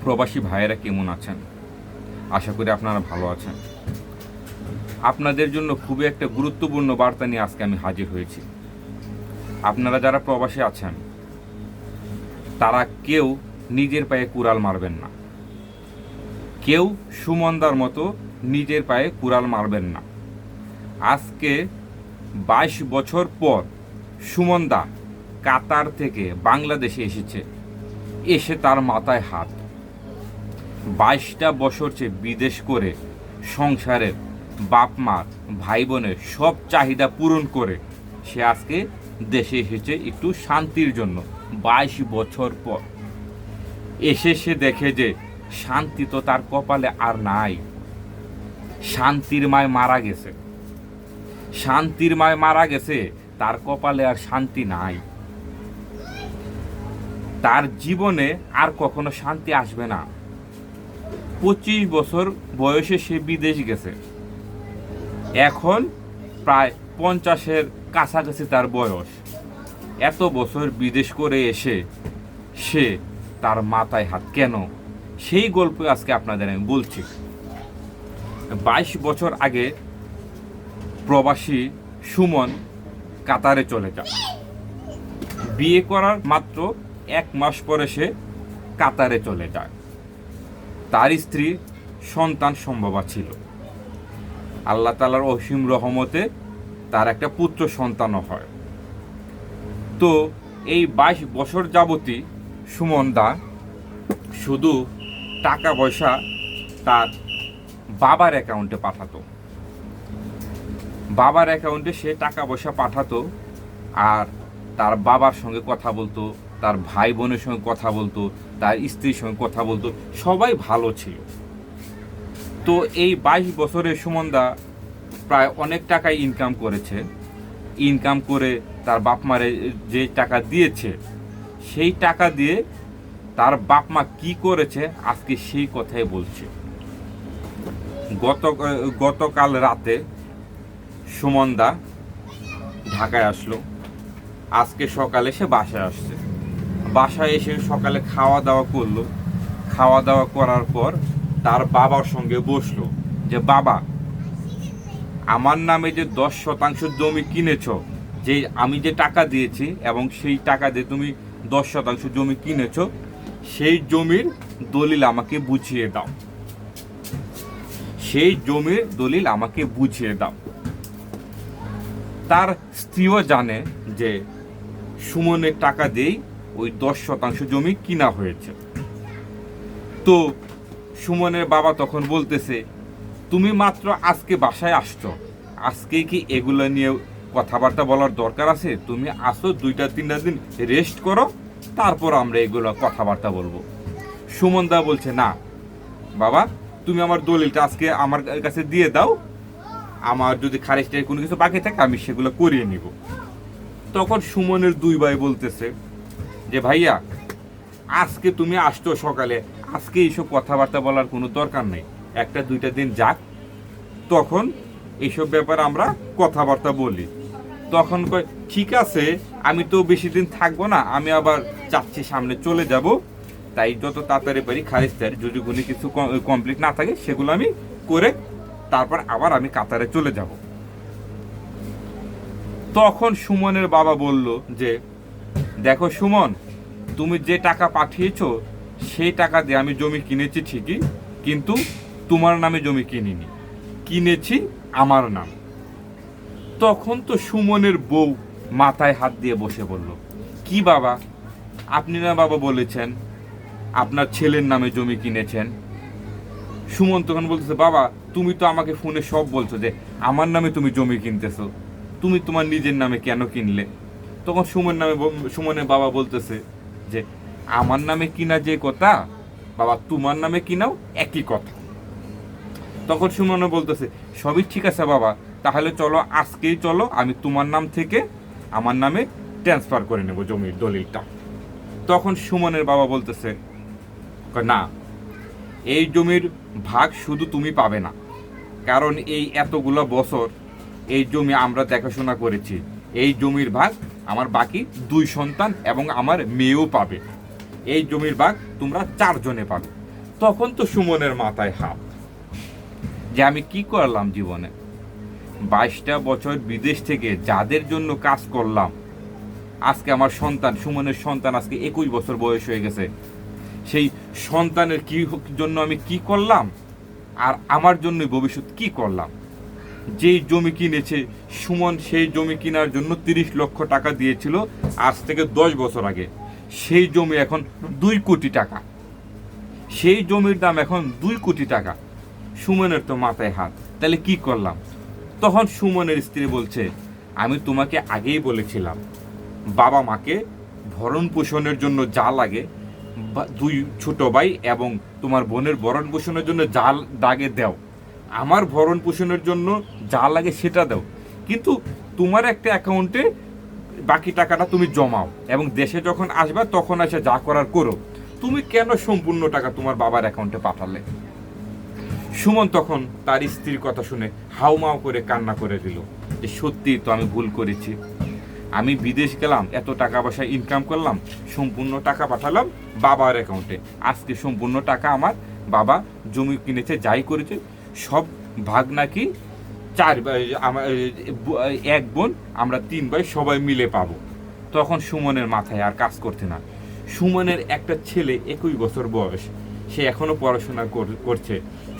প্রবাসী ভাইয়েরা কেমন আছেন? আশা করি আপনারা ভালো আছেন। আপনাদের জন্য খুবই একটা গুরুত্বপূর্ণ বার্তা নিয়ে আজকে আমি হাজির হয়েছি। আপনারা যারা প্রবাসী আছেন তারা কেউ নিজের পায়ে কুড়াল মারবেন না, কেউ সুমনদার মতো নিজের পায়ে কুড়াল মারবেন না। আজকে 22 বছর পর সুমনদা কাতার থেকে বাংলাদেশে এসে তার মাথায় হাত। 22টা বছর সে বিদেশ করে সংসারের বাপ মার ভাই বোনের সব চাহিদা পূরণ করে সে আজকে দেশে এসেছে একটু শান্তির জন্য। 22 বছর পর এসে সে দেখে যে শান্তি তো তার কপালে আর নাই। শান্তির মায় মারা গেছে, শান্তির মায় মারা গেছে, তার কপালে আর শান্তি নাই। তার জীবনে আর কখনো শান্তি আসবে না। 25 বছর বয়সে সে বিদেশ গেছে, এখন প্রায় 50-এর কাছাকাছি তার বয়স। এত বছর বিদেশ করে এসে সে তার মাথায় হাত কেন, সেই গল্প আজকে আপনাদের আমি বলছি। 22 বছর আগে প্রবাসী সুমন কাতারে চলে যায়। বিয়ে করার মাত্র 1 মাস পরে সে কাতারে চলে যায়। তার স্ত্রী সন্তান সম্ভবা ছিল। আল্লাহ তাআলার অসীম রহমতে তার একটা পুত্র সন্তানও হয়। তো এই 22 বছর যাবতী সুমনদা শুধু টাকা পয়সা তার বাবার অ্যাকাউন্টে পাঠাতো। বাবার অ্যাকাউন্টে সে টাকা পয়সা পাঠাতো, আর তার বাবার সঙ্গে কথা বলতো, তার ভাই বোনের সঙ্গে কথা বলতো, তার স্ত্রীর সঙ্গে কথা বলতো, সবাই ভালো ছিল। তো এই 22 বছরে সুমনদা প্রায় অনেক টাকাই ইনকাম করেছে। ইনকাম করে তার বাপ মারে যে টাকা দিয়েছে, সেই টাকা দিয়ে তার বাপ মা কি করেছে আজকে সেই কথাই বলছে। গতকাল রাতে সুমনদা ঢাকায় আসলো। আজকে সকালে সে বাসায় আসছে। বাসায় এসে সকালে খাওয়া দাওয়া করলো। খাওয়া দাওয়া করার পর তার বাবার সঙ্গে বসলো যে, বাবা, আমার নামে যে 10% জমি কিনেছো, যে আমি যে টাকা দিয়েছি এবং সেই টাকা দিয়ে তুমি 10% জমি কিনেছো, সেই জমির দলিল আমাকে বুঝিয়ে দাও। সেই জমির দলিল আমাকে বুঝিয়ে দাও। তার স্ত্রীও জানে যে সুমনের টাকা দিয়েই ওই 10% জমি কিনা হয়েছে। তো সুমনের বাবা তখন বলতেছে, তুমি মাত্র আজকে বাসায় আসছো, আজকে কি এগুলো নিয়ে কথাবার্তা বলার দরকার আছে? তুমি আসো 2-3 দিন রেস্ট করো, তারপর আমরা এগুলো কথাবার্তা বলবো। সুমনদা বলছে, না বাবা, তুমি আমার দলিলটা আজকে আমার কাছে দিয়ে দাও, আমার যদি খারিজটায় কোনো কিছু বাকি থাকে আমি সেগুলো করিয়ে নিব। তখন সুমনের 2 ভাই বলতেছে যে, ভাইয়া, আজকে তুমি আসছো সকালে, আজকে এইসব কথাবার্তা বলার কোনো দরকার নেই, 1-2 দিন যাক, তখন এইসব ব্যাপারে আমরা কথাবার্তা বলি। তখন কয়, ঠিক আছে, আমি তো বেশি দিন থাকবো না, আমি আবার যাচ্ছি, সামনে চলে যাব, তাই যত তাড়াতাড়ি পারি খারিজটার যদি কোনো কিছু কমপ্লিট না থাকে সেগুলো আমি করে তারপর আবার আমি কাতারে চলে যাব। তখন সুমনের বাবা বলল যে, দেখো সুমন, তুমি যে টাকা পাঠিয়েছো সেই টাকা দিয়ে আমি জমি কিনেছি ঠিকই, কিন্তু তোমার নামে জমি কিনিনি, কিনেছি আমার নাম। তখন তো সুমনের বউ মাথায় হাত দিয়ে বসে বলল, কি বাবা, আপনি না বাবা বলেছেন আপনার ছেলের নামে জমি কিনেছেন? সুমন তখন বলতেছে, বাবা, তুমি তো আমাকে ফোনে সব বলছো যে আমার নামে তুমি জমি কিনতেছো, তুমি তোমার নিজের নামে কেন কিনলে? তখন সুমনের বাবা বলতেছে যে, আমার নামে কিনা যে কথা, বাবা তোমার নামে কিনাও একই কথা। তখন সুমন বলতেছে, সবই ঠিক আছে বাবা, তাহলে চলো আজকেই চলো, আমি তোমার নাম থেকে আমার নামে ট্রান্সফার করে নেব জমির দলিলটা। তখন সুমনের বাবা বলতেছে, না, এই জমির ভাগ শুধু তুমি পাবে না, কারণ এই এতগুলো বছর এই জমি আমরা দেখাশোনা করেছি, এই জমির ভাগ আমার বাকি 2 সন্তান এবং আমার মেয়েও পাবে। এই জমির ভাগ তোমরা 4 জনে পাবে। তখন তো সুমনের মাথায় হাত, যে আমি কি করলাম জীবনে, 22টা বছর বিদেশ থেকে যাদের জন্য কাজ করলাম, আজকে আমার সন্তান, সুমনের সন্তান আজকে 21 বছর বয়স হয়ে গেছে, সেই সন্তানের কি জন্য আমি কি করলাম, আর আমার জন্য ভবিষ্যৎ কি করলাম। যেই জমি কিনেছে সুমন, সেই জমি কেনার জন্য 30 লক্ষ টাকা দিয়েছিল আজ থেকে 10 বছর আগে, সেই জমি এখন 2 কোটি টাকা, সেই জমির দাম এখন 2 কোটি টাকা। সুমনের তো মাথায় হাত, তাহলে কি করলাম। তখন সুমনের স্ত্রী বলছে, আমি তোমাকে আগেই বলেছিলাম বাবা মাকে ভরণ পোষণের জন্য যা লাগে, 2 ছোট ভাই এবং তোমার বোনের ভরণ পোষণের জন্য যা লাগে দাও, আমার ভরণ পোষণের জন্য যা লাগে সেটা দাও, কিন্তু তোমার একটা অ্যাকাউন্টে বাকি টাকাটা তুমি জমাও এবং দেশে যখন আসবা তখন এসে যা করার করো। তুমি কেন সম্পূর্ণ টাকা তোমার বাবার অ্যাকাউন্টে পাঠালে। সুমন তখন তার স্ত্রীর কথা শুনে হাউমাউ করে কান্না করে দিল, যে সত্যি তো আমি ভুল করেছি, আমি বিদেশ গেলাম, এত টাকা পয়সা ইনকাম করলাম, সম্পূর্ণ টাকা পাঠালাম বাবার অ্যাকাউন্টে, আজকে সম্পূর্ণ টাকা আমার বাবা জমি কিনেছে, যাই করেছে সব ভাগ নাকি 4 ভাই, আমার 1 বোন, আমরা 3 ভাই সবাই মিলে পাবো। তখন সুমনের মাথায় আর কাজ করতে না। সুমনের একটা ছেলে 21 বছর বয়স, সে এখনো পড়াশোনা করছে।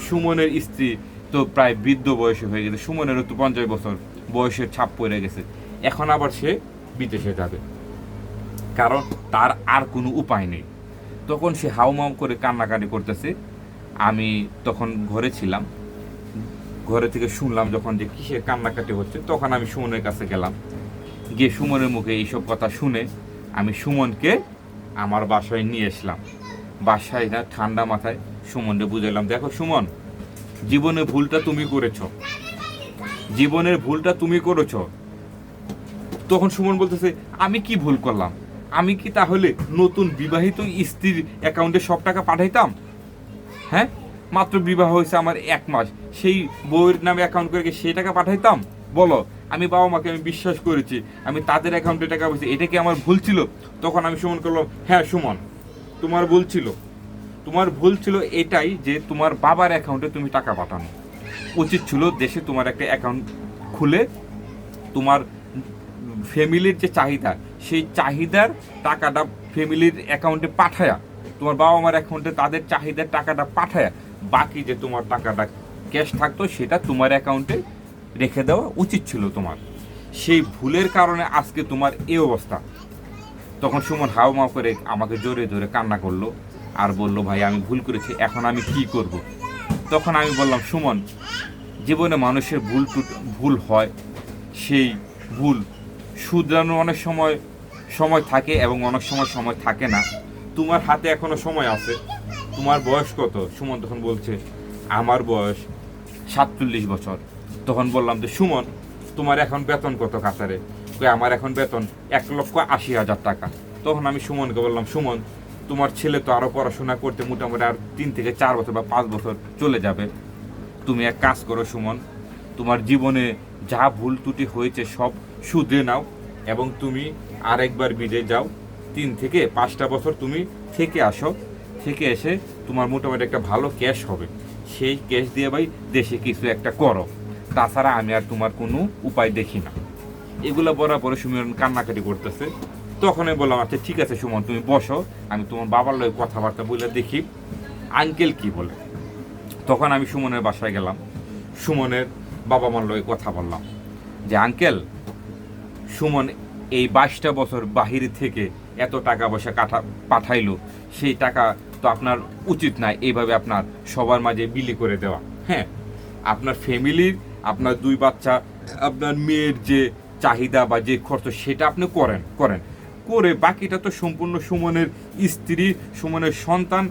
সুমনের স্ত্রী তো প্রায় বৃদ্ধ বয়সে হয়ে গেছে, সুমনেরও তো 50 বছর বয়সের ছাপ পড়ে গেছে, এখন আবার সে বিদেশে যাবে, কারণ তার আর কোনো উপায় নেই। তখন সে হাউমাউ করে কান্নাকাটি করতেছে। আমি তখন ঘরে ছিলাম, ঘরে থেকে শুনলাম যখন যে কিসের কান্নাকাটি হচ্ছে, তখন আমি সুমনের কাছে গেলাম, গিয়ে সুমনের মুখে এইসব কথা শুনে আমি সুমনকে আমার বাসায় নিয়ে আসলাম। বাসায় না ঠান্ডা মাথায় সুমনকে বুঝাইলাম, দেখো সুমন, জীবনে ভুলটা তুমি করেছো, জীবনের ভুলটা তুমি করেছো। তখন সুমন বলতেছে, আমি কি ভুল করলাম, আমি কি তাহলে নতুন বিবাহিত স্ত্রীর অ্যাকাউন্টে সব টাকা পাঠাইতাম? হ্যাঁ, মাত্র বিবাহ হয়েছে আমার 1 মাস, সেই বউয়ের নামে অ্যাকাউন্ট করে সেই টাকা পাঠাইতাম? বলো, আমি বাবা মাকে আমি বিশ্বাস করেছি, আমি তাদের অ্যাকাউন্টে টাকা পাইছি, এটা কি আমার ভুল ছিল? তখন আমি সুমন করলাম, হ্যাঁ সুমন, তোমার ভুল ছিল, তোমার ভুল ছিল এটাই যে তোমার বাবার অ্যাকাউন্টে তুমি টাকা পাঠানো উচিত ছিল। দেশে তোমার একটা অ্যাকাউন্ট খুলে তোমার ফ্যামিলির যে চাহিদা, সেই চাহিদার টাকাটা ফ্যামিলির অ্যাকাউন্টে পাঠায়া, তোমার বাবা মার অ্যাকাউন্টে তাদের চাহিদার টাকাটা পাঠায়া, বাকি যে তোমার টাকাটা ক্যাশ থাকতো সেটা তোমার অ্যাকাউন্টে রেখে দেওয়া উচিত ছিল তোমার। সেই ভুলের কারণে আজকে তোমার এই অবস্থা। তখন সুমন হাউমাউ করে আমাকে জোরে ধরে কান্না করলো আর বললো, ভাই আমি ভুল করেছি, এখন আমি কি করব। তখন আমি বললাম, সুমন, জীবনে মানুষের ভুল হয়, সেই ভুল শুধরানোর অনেক সময় থাকে এবং অনেক সময় থাকে না। তোমার হাতে এখনো সময় আছে। তোমার বয়স কত? সুমন তখন বলছে, আমার বয়স 47 বছর। তখন বললাম যে, সুমন, তোমার এখন বেতন কত কাতারে? আমার এখন বেতন 1,80,000 টাকা। তখন আমি সুমনকে বললাম, সুমন, তোমার ছেলে তো আরো পড়াশোনা করতে মোটামুটি আর 3 থেকে 4 বছর বা 5 বছর চলে যাবে। তুমি এক কাজ করো সুমন, তোমার জীবনে যা ভুল ত্রুটি হয়েছে সব শুধরে নাও এবং তুমি আরেকবার বিদেশ যাও, 3 থেকে 5টা বছর তুমি থেকে আসো, থেকে এসে তোমার মোটামুটি একটা ভালো ক্যাশ হবে, সেই ক্যাশ দিয়ে ভাই দেশে কিছু একটা করো, তাছাড়া আমি আর তোমার কোনো উপায় দেখি না। এগুলো বরাবর সুমন কান্নাকাটি করতেছে। তখন আমি বললাম, আচ্ছা ঠিক আছে সুমন, তুমি বসো, আমি তোমার বাবার লগে কথাবার্তা বলে দেখি আঙ্কেল কি বলে। তখন আমি সুমনের বাসায় গেলাম, সুমনের বাবা মার লগে কথা বললাম যে, আঙ্কেল, সুমন এই 22টা বছর বাহিরে থেকে এত টাকা পয়সা পাঠাইলো, সেই টাকা তো আপনার উচিত নাই এইভাবে আপনার সবার মাঝে বিলি করে দেওয়া। হ্যাঁ, আপনার ফ্যামিলির, আপনার 2 বাচ্চা, আপনার মেয়ের যে চাহিদা বা যে খরচ সেটা আপনি করেন করে বাকিটা তো সম্পূর্ণ সুমনের স্ত্রী, সুমনের সন্তান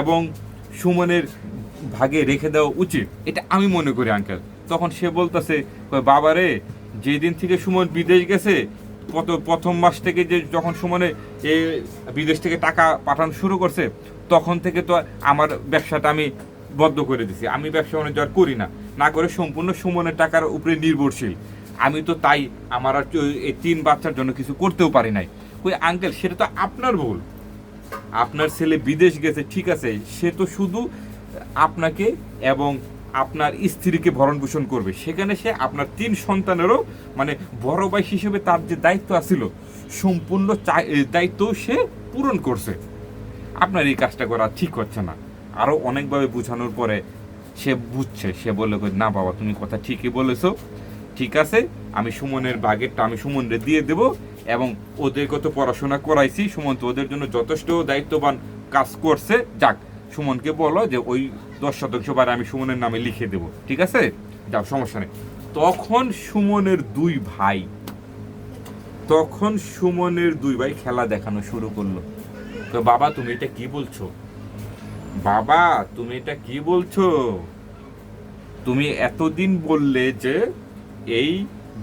এবং সুমনের ভাগে রেখে দেওয়া উচিত, এটা আমি মনে করি আঙ্কেল। তখন সে বলতেছে, বাবারে, যেদিন থেকে সুমন বিদেশ গেছে, প্রথম মাস থেকে যে যখন সুমনে বিদেশ থেকে টাকা পাঠানো শুরু করছে, তখন থেকে তো আমার ব্যবসাটা আমি বন্ধ করে দিছি। আমি ব্যবসা বাণিজ্য আর করি না করে সম্পূর্ণ সুমনের টাকার উপরে নির্ভরশীল। আমি তো তাই আমার আর এই 3 বাচ্চার জন্য কিছু করতেও পারি নাই। আঙ্কেল, সেটা তো আপনার ভুল, আপনার ছেলে বিদেশ গেছে ঠিক আছে, সে তো শুধু আপনাকে এবং আপনার স্ত্রীকে ভরণ পোষণ করবে, সেখানে সে আপনার 3 সন্তানেরও মানে বড় ভাই হিসেবে তার যে দায়িত্ব আছিল সম্পূর্ণ দায়িত্ব সে পূরণ করছে। আপনার এই কাজটা করা ঠিক হচ্ছে না। আরও অনেকভাবে বোঝানোর পরে সে বুঝছে, সে বলল না বাবা তুমি কথা ঠিকই বলেছো, ঠিক আছে আমি সুমনের বাগেরটা আমি সুমনরে দিয়ে দেব, এবং ওদেরকে তো পড়াশোনা করাইছি, সুমন তো ওদের জন্য যথেষ্ট দায়িত্ববান কাজ করছে, যাক সুমনকে বলো যে ওই 10% বারে আমি সুমনের নামে লিখে দেব, ঠিক আছে যাও সমস্যা নেই। তখন সুমনের দুই ভাই খেলা দেখানো শুরু করলো। তো বাবা তুমি এটা কি বলছো, বাবা তুমি এটা কি বলছো, তুমি এতদিন বললে যে এই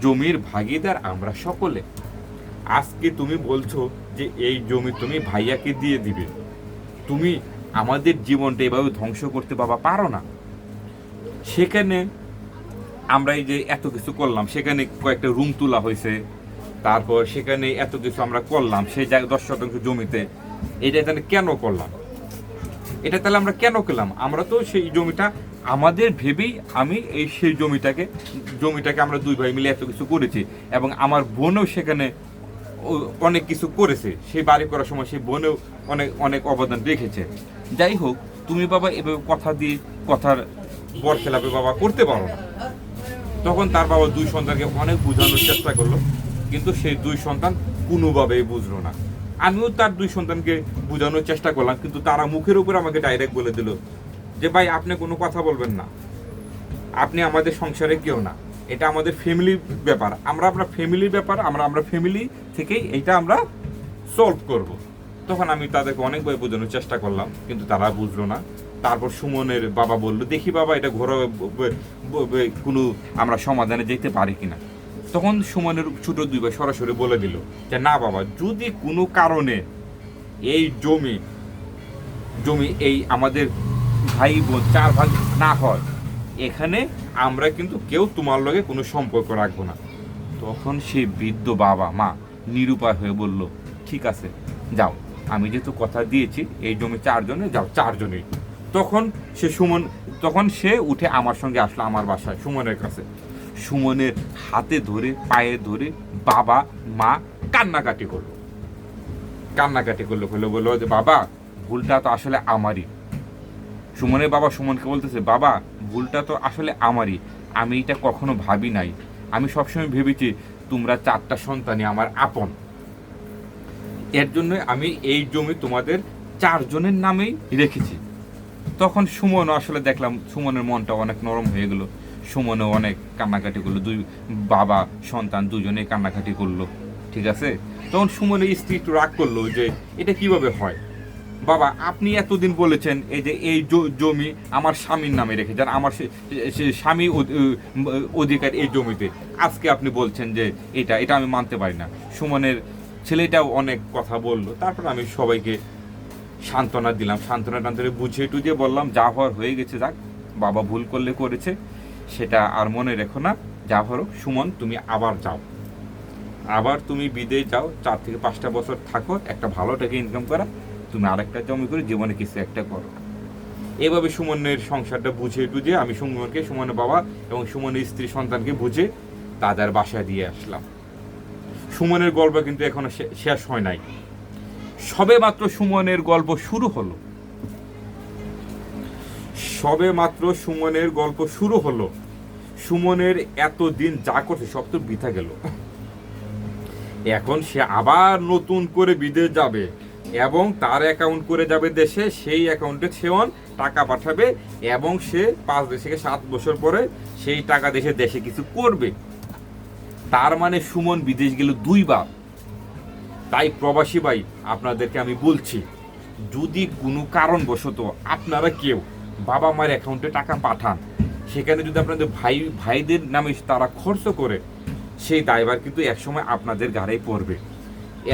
জমির ভাগীদার আমরা সকলে, আজকে তুমি বলছো যে এই জমি তুমি ভাইয়াকে দিয়ে দিবে, তুমি আমাদের জীবনটা এভাবে ধ্বংস করতে বাবা পারো না। সেখানে আমরা এই যে এত কিছু করলাম, সেখানে কয়েকটা রুম তোলা হয়েছে, তারপর সেখানে এত কিছু আমরা করলাম সেই জায়গায় 10% জমিতে, এটা তাহলে কেন করলাম, এটা তাহলে আমরা কেন করলাম? আমরা তো সেই জমিটা আমাদের ভেবেই আমি এই সেই জমিটাকে আমরা 2 ভাই মিলে এত কিছু করেছি, এবং আমার বোনও সেখানে অনেক কিছু করেছে, সেই বাড়ি করার সময় সেই বোনেও অনেক অনেক অবদান রেখেছে। যাই হোক তুমি বাবা এভাবে কথার বরখেলাপে বাবা করতে পারো না। তখন তার বাবা 2 সন্তানকে অনেক বোঝানোর চেষ্টা করলো, কিন্তু সেই 2 সন্তান কোনোভাবেই বুঝলো না। আমিও তার 2 সন্তানকে বোঝানোর চেষ্টা করলাম, কিন্তু তারা মুখের উপর আমাকে ডাইরেক্ট বলে দিল যে ভাই আপনি কোনো কথা বলবেন না, আপনি আমাদের সংসারে কেউ না, এটা আমাদের ফ্যামিলি ব্যাপার, আমরা আপনার ফ্যামিলির ব্যাপার, আমরা ফ্যামিলি থেকেই এটা আমরা সলভ করব। তখন আমি তাদেরকে অনেকবার বোঝানোর চেষ্টা করলাম, কিন্তু তারা বুঝলো না। তারপর সুমনের বাবা বলল দেখি বাবা এটা ঘরোয়া কোনো আমরা সমাধানে যেতে পারি কিনা। তখন সুমনের ছোট 2 ভাই সরাসরি বলে দিল যে না বাবা, যদি কোনো কারণে এই জমি এই আমাদের ভাই বোন 4 ভাগ না হয়, এখানে আমরা কিন্তু কেউ তোমার লগে কোনো সম্পর্ক রাখবো না। তখন সেই বৃদ্ধ বাবা মা নিরুপায় হয়ে বলল ঠিক আছে যাও, আমি যেহেতু কথা দিয়েছি এই জমি 4 জনে যাও, 4 জনেই। তখন সে উঠে আমার সঙ্গে আসলো আমার বাসায় সুমনের কাছে। সুমনের হাতে ধরে পায়ে ধরে বাবা মা কান্নাকাটি করলো বললো যে বাবা ভুলটা তো আসলে আমারই। সুমনের বাবা সুমনকে বলতেছে বাবা ভুলটা তো আসলে আমারই, আমি এটা কখনো ভাবি নাই, আমি সবসময় ভেবেছি তোমরা 4টা সন্তানই আমার আপন, এর জন্য আমি এই জমি তোমাদের 4 জনের নামেই রেখেছি। তখন সুমনও আসলে দেখলাম সুমনের মনটা অনেক নরম হয়ে গেল, সুমনও অনেক কান্নাকাটি করলো, 2 বাবা সন্তান 2 জনে কান্নাকাটি করলো, ঠিক আছে। তখন সুমনের স্ত্রী একটু রাগ করলো যে এটা কিভাবে হয়, বাবা আপনি এতদিন বলেছেন এই যে এই জমি আমার স্বামীর নামে রেখেছেন, আমার স্বামী অধিকার এই জমিতে, আজকে আপনি বলছেন যে এটা আমি মানতে পারি না। সুমনের ছেলেটাও অনেক কথা বললো, তারপর আমি সবাইকে সান্ত্বনা দিলাম, সান্ত্বনা বুঝিয়ে টুঝিয়ে বললাম যা হওয়ার হয়ে গেছে, যাক বাবা ভুল করলে করেছে, সেটা আর মনে রেখো না, যা হলো সুমন তুমি আবার তুমি বিদেশ যাও, 4 থেকে 5টা বছর থাকো, একটা ভালো টাকা ইনকাম করা, তুমি আরেকটা জমি করে জীবনে কিছু একটা করো। এভাবে সুমনের সংসারটা বুঝিয়ে টুঝিয়ে আমি সুমনের বাবা এবং সুমনের স্ত্রী সন্তানকে বুঝে তাদের বাসায় দিয়ে আসলাম। সুমনের গল্প কিন্তু এখনো শেষ হয় নাই, সবে মাত্র সুমনের গল্প শুরু হলো। সুমনের এতদিন যা করছে সব তো বৃথা গেল, এখন সে আবার নতুন করে বিদেশ যাবে এবং তার অ্যাকাউন্ট করে যাবে দেশে, সেই অ্যাকাউন্টে সে টাকা পাঠাবে এবং সে 5 থেকে 7 বছর পরে সেই টাকা দেশে কিছু করবে। তার মানে সুমন বিদেশ গেল 2 বার। তাই প্রবাসী ভাই আপনাদেরকে আমি বলছি, যদি কোনো কারণবশত আপনারা কেউ বাবা মায়ের অ্যাকাউন্টে টাকা পাঠান, সেখানে যদি আপনাদের ভাইদের নামে তারা খরচ করে, সেই দায়ভার কিন্তু একসময় আপনাদের ঘাড়েই পড়বে।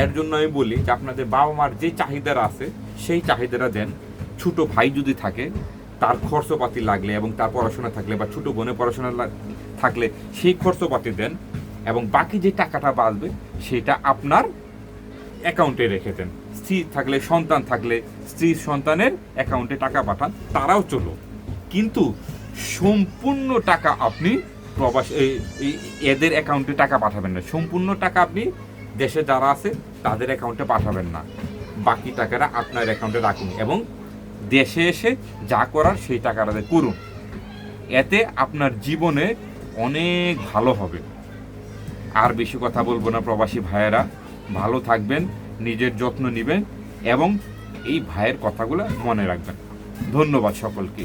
এর জন্য আমি বলি যে আপনাদের বাবা মার যে চাহিদারা আছে সেই চাহিদাটা দেন। ছোট ভাই যদি থাকে তার খরচপাতি লাগলে এবং তার পড়াশোনা থাকলে বা ছোট বোনের পড়াশোনা থাকলে সেই খরচপাতি দেন, এবং বাকি যে টাকাটা বাঁচবে সেটা আপনার অ্যাকাউন্টে রেখে দেন, স্ত্রী থাকলে, সন্তান থাকলে স্ত্রী সন্তানের অ্যাকাউন্টে টাকা পাঠান, তারাও চলো। কিন্তু সম্পূর্ণ টাকা আপনি প্রবাস এদের অ্যাকাউন্টে টাকা পাঠাবেন না। সম্পূর্ণ টাকা আপনি দেশে যারা আছে তাদের অ্যাকাউন্টে পাঠাবেন না। বাকি টাকাটা আপনার অ্যাকাউন্টে রাখুন এবং দেশে এসে যা করার সেই টাকাটা করুন। এতে আপনার জীবনে অনেক ভালো হবে। আর বেশি কথা বলবো না প্রবাসী ভাইয়েরা, ভালো থাকবেন, নিজের যত্ন নেবেন এবং এই ভাইয়ের কথাগুলো মনে রাখবেন। ধন্যবাদ সকলকে।